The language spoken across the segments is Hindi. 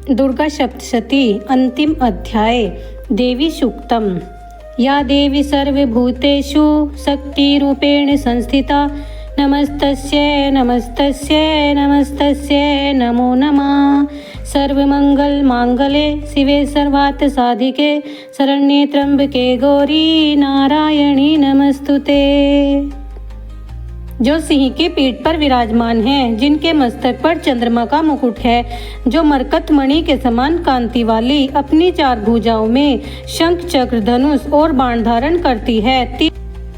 दुर्गा सप्तशती अंतिम अध्याय। देवी सूक्तम। या देवी सर्वभूतेषु शक्तिरूपेण संस्थिता नमस्तस्यै नमस्तस्यै नमस्तस्यै नमो नमः। सर्वमंगल मांगले शिवे सर्वार्थ साधिके शरण्ये त्र्यंबके गौरी नारायणी नमस्तुते। जो सिंह की पीठ पर विराजमान है, जिनके मस्तक पर चंद्रमा का मुकुट है, जो मरकत मणि के समान कांति वाली अपनी 4 भुजाओं में शंख चक्र धनुष और बाण धारण करती है,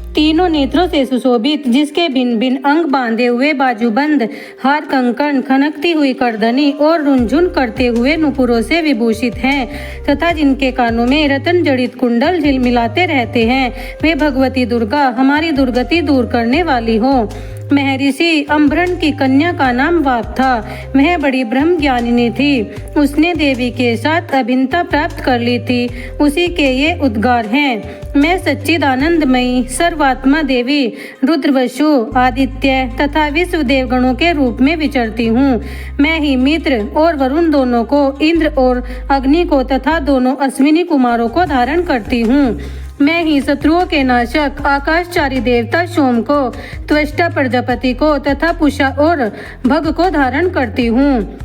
तीनों नेत्रों से सुशोभित, जिसके भिन्न भिन्न अंग बांधे हुए बाजूबंद, हार कंकण, खनकती हुई करधनी और रुनझुन करते हुए नुपुरों से विभूषित हैं, तथा जिनके कानों में रतन जड़ित कुंडल झिलमिलाते रहते हैं, वे भगवती दुर्गा हमारी दुर्गति दूर करने वाली हो। महर्षि अम्भरण की कन्या का नाम वाक था। वह बड़ी ब्रह्म ज्ञानिनी थी। उसने देवी के साथ अभिन्नता प्राप्त कर ली थी। उसी के ये उद्गार हैं। मैं सच्चिदानंदमयी सर्वात्मा देवी रुद्रवसु आदित्य तथा विश्व देवगणों के रूप में विचरती हूँ। मैं ही मित्र और वरुण दोनों को, इंद्र और अग्नि को तथा दोनों अश्विनी कुमारों को धारण करती हूँ। मैं ही शत्रुओं के नाशक आकाशचारी देवता सोम को, त्वष्टा प्रजापति को तथा पुषा और भग को धारण करती हूँ।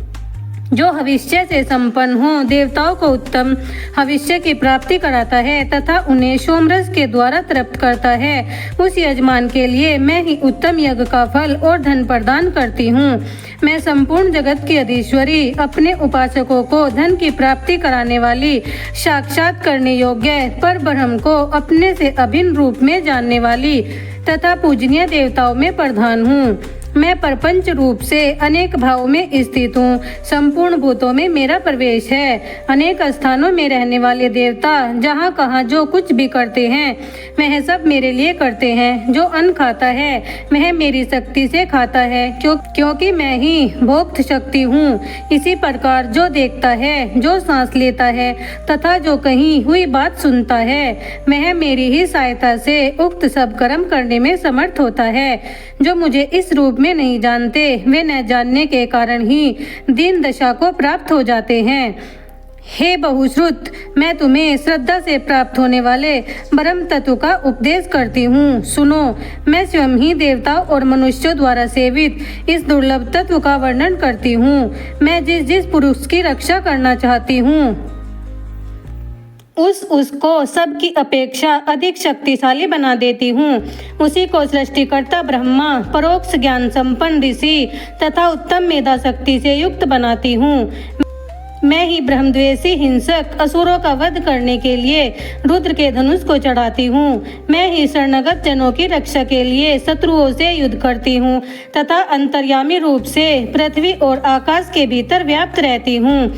जो हविष्य से संपन्न हो, देवताओं को उत्तम हविष्य की प्राप्ति कराता है तथा उन्हें सोमरस के द्वारा तृप्त करता है, उस यजमान के लिए मैं ही उत्तम यज्ञ का फल और धन प्रदान करती हूँ। मैं संपूर्ण जगत की अधीश्वरी, अपने उपासकों को धन की प्राप्ति कराने वाली, साक्षात करने योग्य पर ब्रह्म को अपने से अभिन्न रूप में जानने वाली तथा पूजनीय देवताओं में प्रधान हूँ। मैं प्रपंच रूप से अनेक भावों में स्थित हूँ। संपूर्ण भूतों में मेरा प्रवेश है। अनेक स्थानों में रहने वाले देवता जहाँ कहाँ जो कुछ भी करते हैं, वह सब मेरे लिए करते हैं। जो अन्न खाता है वह मेरी शक्ति से खाता है, क्योंकि मैं ही भोक्त शक्ति हूँ। इसी प्रकार जो देखता है, जो सांस लेता है तथा जो कही हुई बात सुनता है, वह मेरी ही सहायता से उक्त सब कर्म करने में समर्थ होता है। जो मुझे इस रूप में नहीं जानते, वे न जानने के कारण ही दीन दशा को प्राप्त हो जाते हैं। हे बहुश्रुत, मैं तुम्हें श्रद्धा से प्राप्त होने वाले ब्रह्म तत्व का उपदेश करती हूँ। सुनो, मैं स्वयं ही देवताओं और मनुष्यों द्वारा सेवित इस दुर्लभ तत्व का वर्णन करती हूँ। मैं जिस जिस पुरुष की रक्षा करना चाहती हूँ, उसको सबकी अपेक्षा अधिक शक्तिशाली बना देती हूँ। उसी को सृष्टिकर्ता ब्रह्मा, परोक्ष ज्ञान संपन्न ऋषि तथा उत्तम मेधा शक्ति से युक्त बनाती हूँ। मैं ही ब्रह्मद्वेषी हिंसक असुरों का वध करने के लिए रुद्र के धनुष को चढ़ाती हूँ। मैं ही शरणागत जनों की रक्षा के लिए शत्रुओं से युद्ध करती हूँ तथा अंतर्यामी रूप से पृथ्वी और आकाश के भीतर व्याप्त रहती हूँ।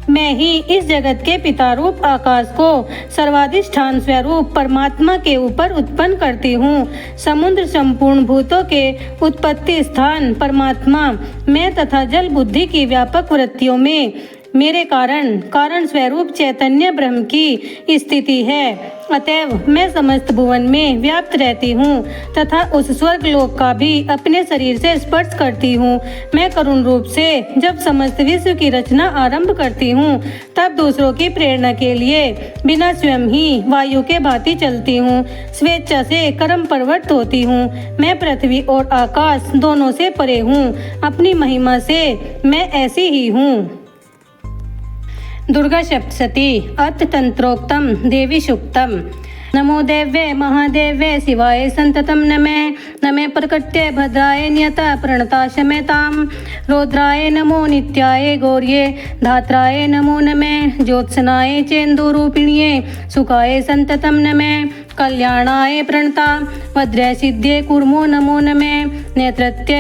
मैं ही इस जगत के पिता रूप आकाश को सर्वाधिष्ठान स्वरूप परमात्मा के ऊपर उत्पन्न करती हूँ। समुद्र संपूर्ण भूतों के उत्पत्ति स्थान परमात्मा मैं तथा जल बुद्धि की व्यापक वृत्तियों में मेरे कारण स्वरूप चैतन्य ब्रह्म की स्थिति है। अतएव मैं समस्त भुवन में व्याप्त रहती हूँ तथा उस स्वर्ग लोक का भी अपने शरीर से स्पर्श करती हूँ। मैं करुण रूप से जब समस्त विश्व की रचना आरंभ करती हूँ, तब दूसरों की प्रेरणा के लिए बिना स्वयं ही वायु के भांति चलती हूँ। स्वेच्छा से कर्म प्रवृत्त होती हूँ। मैं पृथ्वी और आकाश दोनों से परे हूँ। अपनी महिमा से मैं ऐसी ही हूँ। दुर्गा सप्तशती अर्थ तंत्रोक्तम देवी सूक्तम। नमो देव्ये महादेव्ये शिवाय संततम नमे प्रकृत्ये भद्राय नियता प्रणता शमेताम। रौद्राय नमो नित्याय गौर्ये धात्राय नमो नमे। ज्योत्सनाय चेन्दूरूपिण्ये सुखाय संततम नमे। कल्याणाय प्रणता वज्र सिद्धे कुर्मो नमो नमे। नेत्रत्य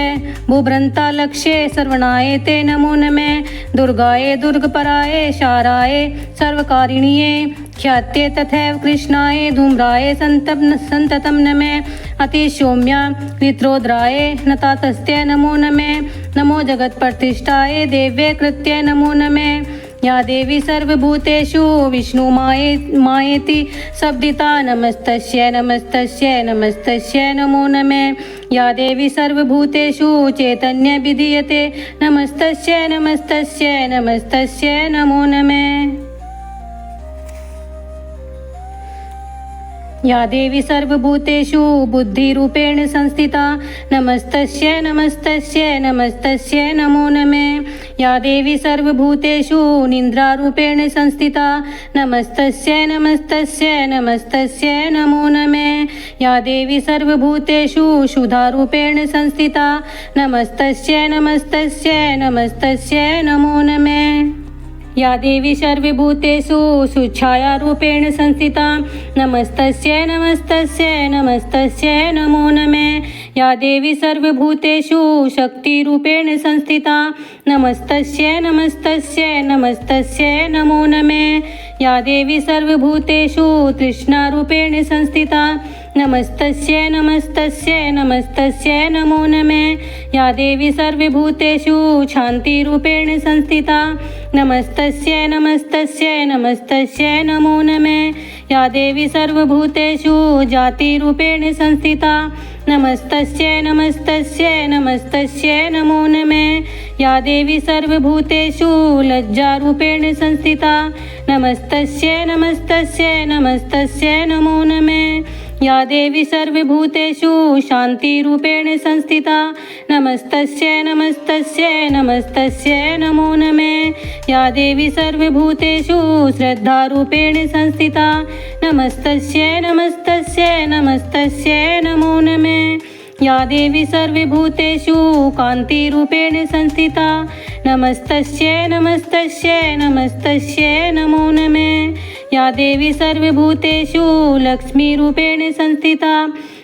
भूभ्रंता लक्ष्ये श्रवणाय ते नमो नमे। दुर्गाय दुर्गपराय शाराय सर्वकारिण्ये ख्यात्ये तथैव कृष्णाय धूम्राय संततम नमे। अतिसौम्या ऋत्रोद्राय नतातस्ते नमो नमे। नमो जगत प्रतिष्ठाय देव्ये कृत्ये नमो नमे। या देवी सर्वभूतेषु विष्णु मायेति शब्दिता नमस्तस्यै नमस्तस्यै नमस्तस्यै नमो नमः। या देवी सर्वभूतेषु चैतन्य विधीयते नमस्तस्यै नमस्तस्यै नमस्तस्यै नमो नमः। या देवी सर्वभूतेषु बुद्धिरूपेण संस्थिता नमस्तस्यै नमस्तस्यै नमस्तस्यै नमो नमः। या देवी सर्वभूतेषु निद्रारूपेण संस्थिता नमस्तस्यै नमस्तस्यै नमस्तस्यै नमो नमः। या देवी सर्वभूतेषु शुद्धारूपेण संस्थिता नमस्तस्यै नमस्तस्यै नमस्तस्यै नमो नमः। या देवी सर्वभूतेषु सुच्छायारूपेण संस्थिता नमस्तस्यै नमस्तस्यै नमस्तस्यै नमो नमः। या देवी सर्वभूतेषु शक्तिरूपेण संस्थिता नमस्तस्यै नमस्तस्यै नमस्तस्यै नमो नमः। या देवी सर्वभूतेषु तृष्णारूपेण संस्थिता नमस्तस्यै नमस्तस्यै नमस्तस्यै नमो नमः। या देवी सर्वभूतेषु शान्तिरूपेण संस्थिता नमस्तस्यै नमस्तस्यै नमस्तस्यै नमो नमः। या देवी सर्वभूतेषु जातिरूपेण संस्थिता नमस्तस्यै नमस्तस्यै नमस्तस्यै नमो नमः। या देवी सर्वभूतेषु लज्जारूपेण संस्थिता नमस्तस्यै नमस्तस्यै नमस्तस्यै नमो नमः। या देवी सर्वभूतेषु शान्तिरूपेण संस्थिता नमस्तस्यै नमस्तस्यै नमस्तस्यै नमो नमः। या देवी सर्वभूतेषु श्रद्धारूपेण संस्थिता नमस्तस्यै नमस्तस्यै नमस्तस्यै नमो नमः। या देवी सर्वभूतेषु कान्तिरूपेण संस्थिता नमस्तस्यै नमस्तस्यै नमस्तस्यै नमो नमः। या देवी सर्वभूतेषु लक्ष्मीरूपेण संस्थिता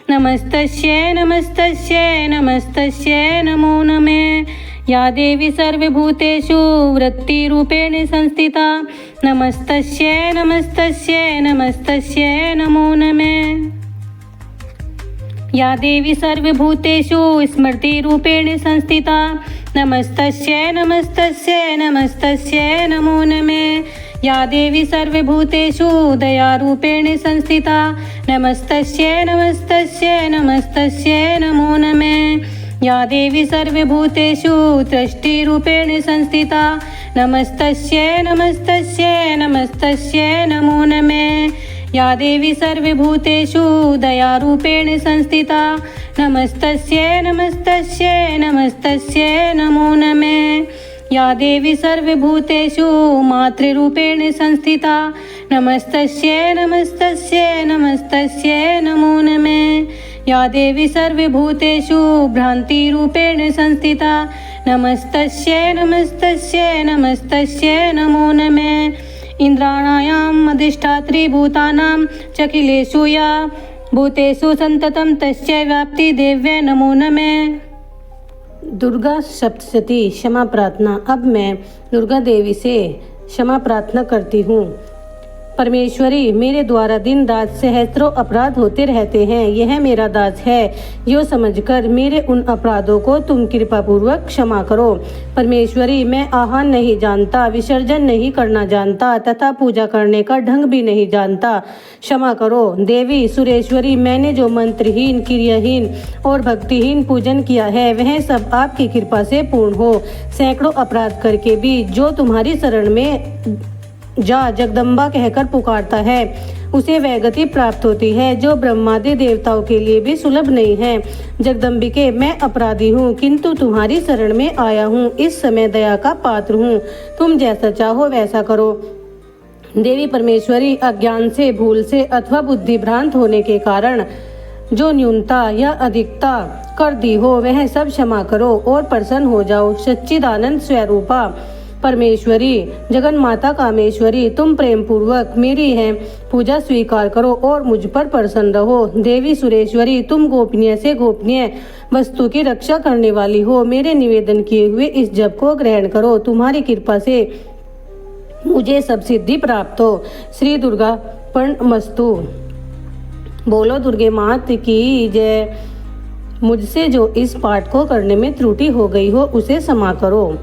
नमस्तस्यै नमस्तस्यै नमस्तस्यै नमो नमः। या देवी सर्वभूतेषु वृत्तिरूपेण संस्थिता नमस्तस्यै नमस्तस्यै नमस्तस्यै नमो नमः। या देवी सर्वभूतेषु स्मृतिरूपेण संस्थिता नमस्तस्यै नमस्तस्यै नमस्तस्यै नमो नमः। या देवी सर्वभूतेषु दयारूपेण संस्थिता नमस्तस्यै नमस्तस्यै नमस्तस्यै नमो नमः। या देवी सर्वभूतेषु दृष्टिरूपेण संस्थिता नमस्तस्यै नमस्तस्यै नमस्तस्यै नमो नमः। या देवी सर्वभूतेषु दयारूपेण संस्थिता नमस्तस्यै नमस्तस्यै नमस्तस्यै नमो नमः। या देवी सर्वभूतेषु मातृरूपेण संस्थिता नमस्तस्यै नमस्तस्यै नमस्तस्यै नमो नमः। या देवी सर्वभूतेषु भ्रान्तिरूपेण संस्थिता नमस्तस्यै नमस्तस्यै नमस्तस्यै नमो नमः। इंद्राणायाम् अधिष्ठात्री भूतानां चकिलेषु या भूतेषु संततं तस्यै व्याप्ति देव्यै नमो नमः। दुर्गा सप्तशती क्षमा प्रार्थना। अब मैं दुर्गा देवी से क्षमा प्रार्थना करती हूँ। परमेश्वरी, मेरे द्वारा दिन रात सहस्त्रों अपराध होते रहते हैं। यह मेरा दास है, यो समझकर मेरे उन अपराधों को तुम कृपा पूर्वक क्षमा करो। परमेश्वरी, मैं आह्वान नहीं जानता, विसर्जन नहीं करना जानता तथा पूजा करने का ढंग भी नहीं जानता, क्षमा करो। देवी सुरेश्वरी, मैंने जो मंत्रहीन, क्रियाहीन और भक्तिहीन पूजन किया है वह सब आपकी कृपा से पूर्ण हो। सैकड़ों अपराध करके भी जो तुम्हारी शरण में जा जगदम्बा कहकर पुकारता है उसे वह गति प्राप्त होती है जो ब्रह्मादि देवताओं के लिए भी सुलभ नहीं है। जगदम्बिके, मैं अपराधी हूँ किंतु तुम्हारी शरण में आया हूँ। इस समय दया का पात्र हूँ, तुम जैसा चाहो वैसा करो। देवी परमेश्वरी, अज्ञान से, भूल से अथवा बुद्धि भ्रांत होने के कारण जो न्यूनता या अधिकता कर दी हो वह सब क्षमा करो और प्रसन्न हो जाओ। सच्चिदानंद स्वरूपा परमेश्वरी, जगन माता कामेश्वरी, तुम प्रेम पूर्वक मेरी है पूजा स्वीकार करो और मुझ पर प्रसन्न रहो। देवी सुरेश्वरी, तुम गोपनीय से गोपनीय वस्तु की रक्षा करने वाली हो। मेरे निवेदन किए हुए इस जप को ग्रहण करो। तुम्हारी कृपा से मुझे सब सिद्धि प्राप्त हो। श्री दुर्गा प्रणमस्तु। बोलो दुर्गे मात की जय। मुझसे जो इस पाठ को करने में त्रुटि हो गई हो उसे क्षमा करो।